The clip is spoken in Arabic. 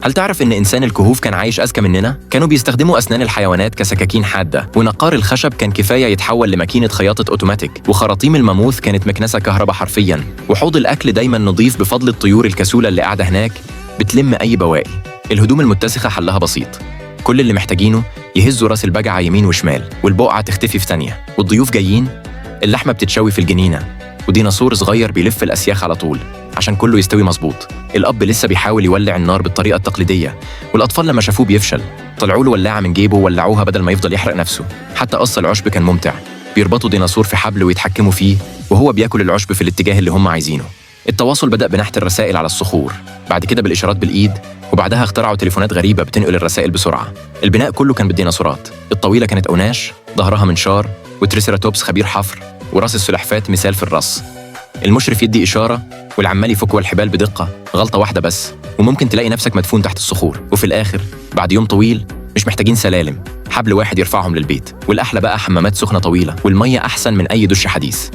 هل تعرف إن إنسان الكهوف كان عايش أذكى مننا؟ كانوا بيستخدموا أسنان الحيوانات كسكاكين حادة، ونقار الخشب كان كفاية يتحول لماكينة خياطة أوتوماتيك، وخراطيم الماموث كانت مكنسة كهرباء حرفياً، وحوض الأكل دايماً نظيف بفضل الطيور الكسولة اللي قاعدة هناك بتلم أي بواقي. الهدوم المتسخة حلها بسيط، كل اللي محتاجينه يهزوا راس البجعة يمين وشمال والبقعة تختفي في ثانية، والضيوف جايين اللحمة بتتشوي في الجنينة، وديناصور صغير بيلف الأسياخ على طول عشان كله يستوي مظبوط. الأب لسه بيحاول يولع النار بالطريقة التقليدية، والأطفال لما شافوه بيفشل طلعوا له ولاعة من جيبه وولعوها بدل ما يفضل يحرق نفسه. حتى قص العشب كان ممتع، بيربطوا ديناصور في حبل ويتحكموا فيه وهو بياكل العشب في الاتجاه اللي هم عايزينه. التواصل بدأ بنحت الرسائل على الصخور، بعد كده بالإشارات بالإيد، وبعدها اخترعوا تليفونات غريبة بتنقل الرسائل بسرعة. البناء كله كان بالديناصورات، الطويلة كانت أوناش، ظهرها منشار، وتريسيراتوبس خبير حفر، وراس السلحفات مثال في الرص. المشرف يدي إشارة والعمال يفكوا الحبال بدقة، غلطة واحدة بس وممكن تلاقي نفسك مدفون تحت الصخور. وفي الآخر بعد يوم طويل مش محتاجين سلالم، حبل واحد يرفعهم للبيت، والأحلى بقى حمامات سخنة طويلة، والمية أحسن من أي دش حديث.